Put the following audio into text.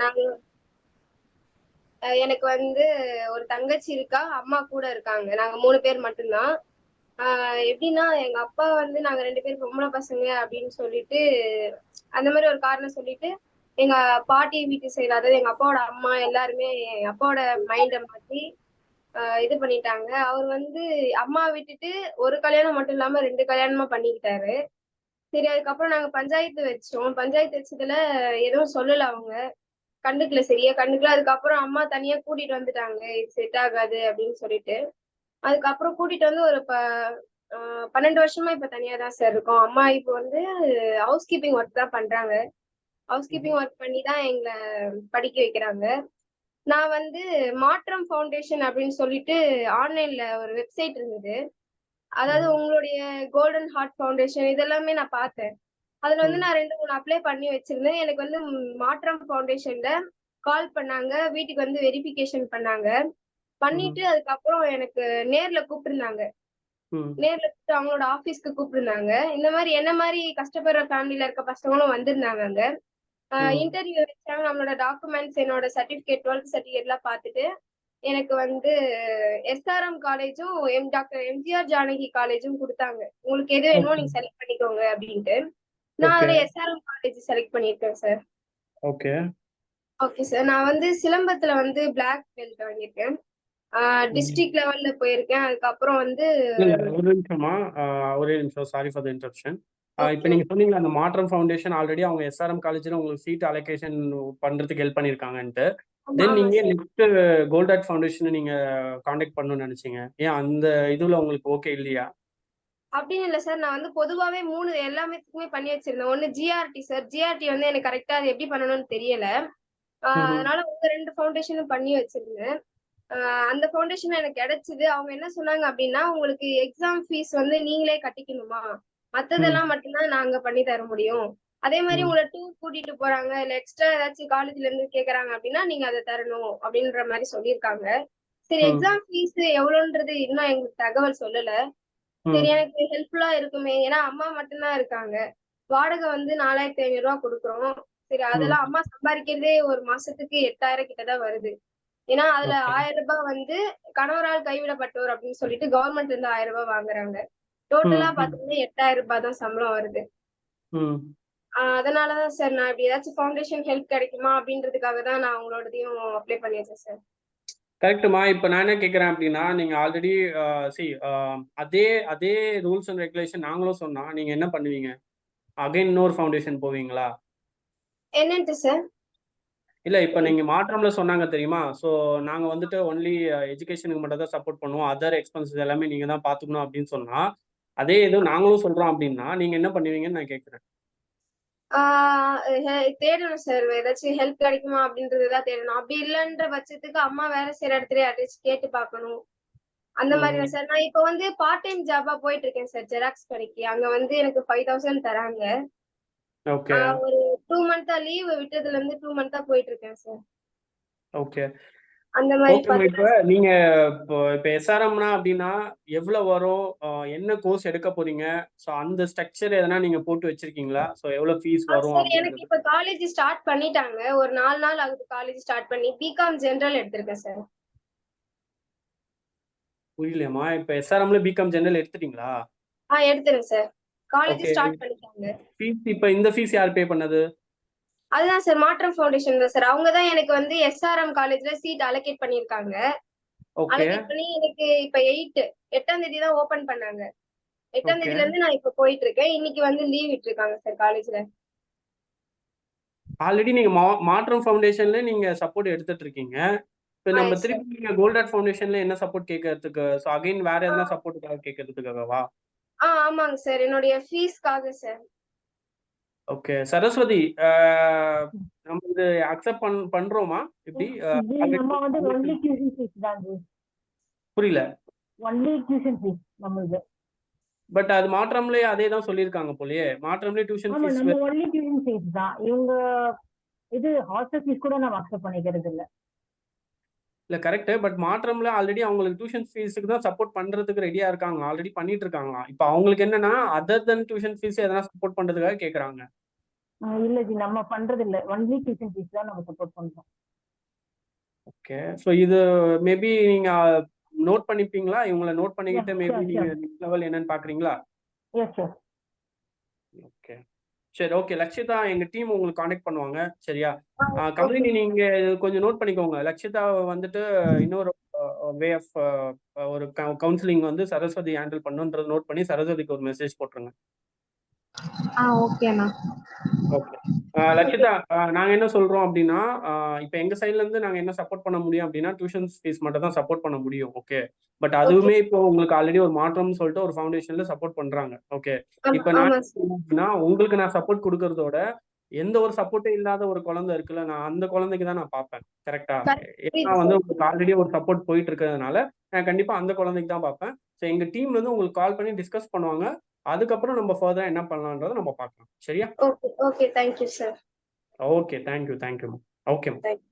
நாங்க எனக்கு வந்து ஒரு தங்கச்சி இருக்கா, அம்மா கூட இருக்காங்க. நாங்க 3 பேர் மட்டும்தான். எப்படின்னா எங்க அப்பா வந்து நாங்க 2 பேரும் பொம்பள பசங்க அப்படின்னு சொல்லிட்டு, அந்த மாரி ஒரு காரணம் சொல்லிட்டு, எங்க பாட்டி வீட்டு சைடு, அதாவது எங்க அப்பாவோட அம்மா எல்லாருமே எங்க அப்பாவோட மைண்ட மாத்தி இது பண்ணிட்டாங்க. அவர் வந்து அம்மா விட்டுட்டு ஒரு கல்யாணம் மட்டும் இல்லாம 2 கல்யாணமா பண்ணிக்கிட்டாரு. சரி அதுக்கப்புறம் நாங்க பஞ்சாயத்து வச்சோம். பஞ்சாயத்து வச்சதுல எதுவும் சொல்லல அவங்க. கண்டுக்கல, சரியா கண்டுக்கல. அதுக்கப்புறம் அம்மா தனியா கூட்டிட்டு வந்துட்டாங்க. இது செட் ஆகாது அப்படின்னு சொல்லிட்டு. அதுக்கப்புறம் கூட்டிட்டு வந்து ஒரு 12 வருஷமா இப்ப தனியா தான் சார் இருக்கோம். அம்மா இப்ப வந்து ஹவுஸ் கீப்பிங் ஒர்க் தான் பண்றாங்க. ஹவுஸ் கீப்பிங் ஒர்க் பண்ணி தான் எங்கள படிக்க வைக்கிறாங்க. நான் வந்து மாற்றம் ஃபவுண்டேஷன் அப்படின்னு சொல்லிட்டு ஆன்லைன்ல ஒரு வெப்சைட் இருந்தது. அதாவது ம், உங்களுடைய கோல்டன் ஹார்ட் ஃபவுண்டேஷன் இதெல்லாமே நான் பார்த்தேன். அதுல வந்து ம், நான் 2, 3 அப்ளை பண்ணி வச்சிருந்தேன். எனக்கு வந்து மாற்றம் ஃபவுண்டேஷன்ல கால் பண்ணாங்க. வீட்டுக்கு வந்து வெரிஃபிகேஷன் பண்ணாங்க. ம், பண்ணிட்டு அதுக்கப்புறம் எனக்கு நேர்ல கூப்பிட்டுருந்தாங்க. ம். நேர்ல கூப்ட்டு அவங்களோட ஆஃபீஸ்க்கு கூப்பிட்டுருந்தாங்க. இந்த மாரி என்ன மாரி கஷ்டப்படுற ஃபேமிலில இருக்க பசங்களும் வந்திருந்தாங்க அங்க. ம். இன்டர்வியூ வச்சாங்க. நம்மளோட டாக்குமெண்ட்ஸ், என்னோட சர்டிஃபிகேட், 12த் சர்டிஃபிகேட்லாம் பார்த்துட்டு, எனக்கு வந்து எஸ்ஆர்எம் காலேஜும், டாக்டர் எம்ஜிஆர் ஜானகி காலேஜும் குடுத்தாங்க. உங்களுக்கு எது வேணுமோ ஓகே, நீங்க செலக்ட் பண்ணிக்கோங்க அப்டின்ட்டு. நான் ஓகே, அதுல எஸ்ஆர்எம் காலேஜ் செலக்ட் பண்ணியிருக்கேன் சார். ஓகே. Okay sir. நான் வந்து சிலம்பத்துல வந்து பிளாக் பெல்ட் வாங்கியிருக்கேன். ம். டிஸ்ட்ரிக்ட் லெவல்ல போயிருக்கேன். அதுக்கப்புறம் வந்து இல்ல, இல்ல. ஒரு நிமிஷமா, ஒரே நிமிஷம். Sorry for the interruption. இப்ப ஓகே, நீங்க சொன்னீங்கல்ல, அந்த மாற்றம் ஃபவுண்டேஷன் ஆல்ரெடி அவங்க எஸ்ஆர்எம் காலேஜ்ல உங்களுக்கு சீட் அலோகேஷன் பண்றதுக்கு ஹெல்ப் பண்ணியிருக்காங்கன்ட்டு. ஆமா, தென் ஆமா நீங்க சார். நெக்ஸ்ட் கோல்டாட் ஃபவுண்டேஷன நீங்க கான்டாக்ட் பண்ணணும்னு நெனச்சீங்க. ஏன் அந்த இதுல உங்களுக்கு ஓகே இல்லையா? அப்படின்னு இல்ல சார். நான் வந்து பொதுவாவே 3 எல்லாமேத்துக்குமே பண்ணி வச்சிருந்தேன். ஒண்ணு ஜிஆர்டி சார். ஜிஆர்டி வந்து எனக்கு கரெக்ட்டா அது எப்படி பண்ணணும்னு தெரியல. ம்ஹ்ம். அதனால உங்க 2 ஃபவுண்டேஷனும் பண்ணி வச்சிருந்தேன். ஆ அந்த ஃபவுண்டேஷன் எனக்கு கிடைச்சது. அவங்க என்ன சொன்னாங்க அப்டின்னா, உங்களுக்கு எக்ஸாம் ஃபீஸ் வந்து நீங்களே கட்டிக்கணுமா? ம், மத்ததெல்லாம் மட்டும் தான் நாங்க பண்ணி தர முடியும். அதே மாரி ம், உங்கள டூர் கூட்டிட்டு போறாங்க, இல்ல எக்ஸ்ட்ரா ஏதாச்சும் காலேஜ்ல இருந்து கேட்கறாங்க அப்டின்னா, நீங்க அத தரணும் அப்டின்ற மாரி சொல்லியிருக்காங்க. சரி ம், எக்ஸாம் ஃபீஸ் எவ்வளோன்றது இன்னும் எங்களுக்கு தகவல் சொல்லல. சரி ம், எனக்கு ஹெல்ப்ஃபுல்லா இருக்குமே. ஏன்னா அம்மா மட்டும் தான் இருக்காங்க. வாடகை வந்து ரூ. 4,500 குடுக்குறோம். சரி ம். அதெல்லாம் அம்மா சம்பாரிக்கிறதே ஒரு மாசத்துக்கு 8,000 கிட்ட தான் வருது. ஏன்னா, அதுல ரூ. ஓகே. 1000 வந்து கணவரால் கைவிடப்பட்டோர் அப்படின்னு சொல்லிட்டு கவர்மெண்ட்ல இருந்து ரூ. 1000 வாங்குறாங்க. டோட்டலா ம், ம், பாத்தீங்கன்னா ரூ. 8,000 தான் சம்பளம் வருது. ம். அதனால தான் சார் நான் இப்படி ஏதாச்சும் ஃபவுண்டேஷன் ஹெல்ப் கிடைக்குமா அப்படின்றதுக்காக தான் நான் உங்களோடதையும் அப்ளை பண்ணி வச்சேன் சார். கரெக்ட்டுமா. இப்ப நான் என்ன கேட்கிறேன் அப்டின்னா, நீங்க ஆல்ரெடி அ சி அ அதே அதே ரூல்ஸ் அண்ட் ரெகுலேஷன் நாங்களும் சொன்னா, நீங்க என்ன பண்ணுவீங்க? அகைன் இன்னொரு ஃபவுண்டேஷன் போவீங்களா? என்னன்ட்டு சார்? இல்ல, இப்ப நீங்க மாற்றம்ல சொன்னாங்க தெரியுமா? ஸோ நாங்க வந்துட்டு ஒன்லி எஜுகேஷனுக்கு மட்டும் தான் சப்போர்ட் பண்ணுவோம். அதர் எக்ஸ்பென்சஸ் எல்லாமே நீங்க தான் பார்த்துக்கணும் அப்டின்னு சொன்னா, அதே இது நாங்களும் சொல்றோம் அப்டின்னா, நீங்க என்ன பண்ணுவீங்கன்னு நான் கேட்கிறேன். ஆ தேடணும் சார். ஏதாச்சும் ஹெல்ப் கிடைக்குமா அப்படின்றது தான் தேடணும். அப்படி இல்லன்ற பட்சத்துக்கு அம்மா வேலை செய்ற இடத்துலயே யார்ட்டயாச்சும் கேட்டு பார்க்கணும். அந்த மாரி ம். தான் சார். நான் இப்ப வந்து பார்ட் டைம் ஜாபா போயிட்டு இருக்கேன் சார் ஜெராக்ஸ் கடைக்கு. அங்க வந்து எனக்கு 5,000 தராங்க. ஓகே, ஒரு 2 மந்த்தா லீவ் விட்டதுலருந்து 2 மந்த்தா போயிட்டு இருக்கேன் சார். ஓகே. அந்த மாரி ஓகேம்மா. இப்ப பார்த்தீங்கன்னா நீங்க இப்ப எஸ்ஆர்எம்னா அப்டின்னா, எவ்வளோ வரும்? என்ன கோர்ஸ் எடுக்க போறீங்க? ஸோ அந்த ஸ்ட்ரக்சர் எதனா நீங்க போட்டு வச்சிருக்கீங்களா? ஸோ எவ்வளோ ஃபீஸ் வரும் சார் எனக்கு அப்டின்றது? இப்ப காலேஜ் ஸ்டார்ட் பண்ணிட்டாங்க. ஒரு 4 நாள் ஆகுது காலேஜ் ஸ்டார்ட் பண்ணி. பிகாம் ஜெனரல் எடுத்திருக்கேன் சார். புரியலையேம்மா. இப்ப எஸ்ஆர்எம்ல பிகாம் ஜெனரல் எடுத்துட்டீங்களா? எடுத்தேன் சார். College okay. ஸ்டார்ட் பண்ணிட்டாங்க. இப்ப இந்த ஃபீஸ் யார் பே பண்ணது? அதுதான் சார் மாற்றம் ஃபவுண்டேஷன் தான் சார். அவங்க தான் எனக்கு வந்து எஸ்ஆர்எம் காலேஜ்ல சீட் அலோகேட் பண்ணியிருக்காங்க. ஓகே, அலோகேட் பண்ணி எனக்கு இப்ப 8ஆம் தேதி தான் ஓப்பன் பண்ணாங்க. 8ஆம் ஓகே. தேதில இருந்து நான் இப்ப போயிட்டு இருக்கேன். இன்னைக்கு வந்து லீவ் விட்டுருக்காங்க சார் காலேஜ்ல. ஆல்ரெடி நீங்க மாற்றம் ஃபவுண்டேஷன்ல நீங்க சப்போர்ட் எடுத்துட்டு இருக்கீங்க. இப்ப நம்ம எஸ் சார். திருப்பி நீங்க கோல்டாட் ஃபவுண்டேஷன்ல என்ன சப்போர்ட் கேட்கறதுக்கு? ஸோ அகைன் வேற ஆ, எதனா சப்போர்ட்டுக்காக கேட்கறதுக்காகவா? ஆமாங்க சார். என்னுடைய ஃபீஸ்க்காக சார். ஓகே. சரஸ்வதி, நம்ம இது அக்செப்ட் பண்றோமா? எப்படி? ஜி நம்ம ப்ராஜெக்ட் வந்து ஒன்லி சப்மிஷன் டியூஷன் ஃபீஸ் தான் ஜி. புரியல. ஒன்லி டியூஷன் ஃபீஸ் நம்மளுது. பட் அது மாற்றம்லயே அதே தான் சொல்லியிருக்காங்க போலயே. மாற்றம்லயே டியூஷன் ஆமா, ஃபீஸ் நம்ம ஒன்லி டியூஷன் ஃபீஸ் தான். இவங்க இது ஹாஸ்டல் ஃபீஸ் கூட நம்ம அக்செப்ட் பண்ணிக்கிறது இல்ல. இல்ல, கரெக்ட். பட் மாற்றம்ல ஆல்ரெடி அவங்களுக்கு டியூஷன் ஃபீஸ்க்கு தான் சப்போர்ட் பண்றதுக்கு ரெடியா இருக்காங்க. ஆல்ரெடி பண்ணிட்டு இருக்காங்களாம். இப்ப அவங்களுக்கு என்னன்னா, அதர் தென் டியூஷன் ஃபீஸ் எதனா சப்போர்ட் பண்றதுக்காக கேட்கறாங்க. இல்ல ஜி, நம்ம பண்றது இல்ல. ஒன்லி டியூஷன் ஃபீஸ் தான் நம்ம சப்போர்ட் பண்றோம். ஓகே. ஸோ இது மேபி நீங்க நோட் பண்ணிப்பீங்களா? இவங்கள நோட் பண்ணிக்கிட்டு மேபி ஷூர் நீங்க ஷூர். நெக்ஸ்ட் லெவல் என்னன்னு பார்க்குறீங்களா? Yes sure. ஓகே. சரி, ஓகே. லக்ஷிதா எங்க டீம் உங்களுக்கு கான்டாக்ட் பண்ணுவாங்க. சரியா? ஓகே கமலினி நீங்க கொஞ்சம் நோட் பண்ணிக்கோங்க. லக்ஷிதாவ வந்துட்டு இன்னொரு வே ஆஃப் ஒரு கவுன்சிலிங் வந்து சரஸ்வதி ஹேண்டில் பண்ணுன்றத நோட் பண்ணி சரஸ்வதிக்கு ஒரு மெசேஜ் போட்டுருங்க. ஓகேண்ணா. ஓகே. லக்ஷிதா, நாங்க என்ன சொல்றோம் அப்படின்னா, இப்ப எங்க சைட்ல இருந்து நாங்க என்ன சப்போர்ட் பண்ண முடியும் அப்படின்னா, டியூஷன் ஃபீஸ் மட்டும் தான் சப்போர்ட் பண்ண முடியும். ஓகே. But okay. அதுவுமே இப்போ உங்களுக்கு ஆல்ரெடி ஒரு மாற்றம்னு சொல்லிட்டு ஒரு ஃபவுண்டேஷன்ல சப்போர்ட் பண்றாங்க. ஓகே. இப்ப நான் ஆமா என்ன சார். சொல்றேன் அப்படின்னா, உங்களுக்கு நான் சப்போர்ட் குடுக்கறதோட, எந்த ஒரு சப்போர்ட்டே இல்லாத ஒரு குழந்தை இருக்குல்ல, நான் அந்த குழந்தைக்கு தான் நான் பார்ப்பேன். கரெக்ட்டா? ஏன்னா புரியுது வந்து சார். உங்களுக்கு ஆல்ரெடி ஒரு சப்போர்ட் போயிட்டு இருக்கிறதுனால, நான் கண்டிப்பா அந்த குழந்தைக்கு தான் பார்ப்பேன். ஸோ எங்க டீம்ல இருந்து உங்களுக்கு கால் பண்ணி டிஸ்கஸ் பண்ணுவாங்க. அதுக்கப்புறம் நம்ம ஃபர்தரா என்ன பண்ணலான்றத நம்ம பார்க்கலாம். சரியா? Okay okay. Thank you sir. Okay. Thank you. Okay. Thank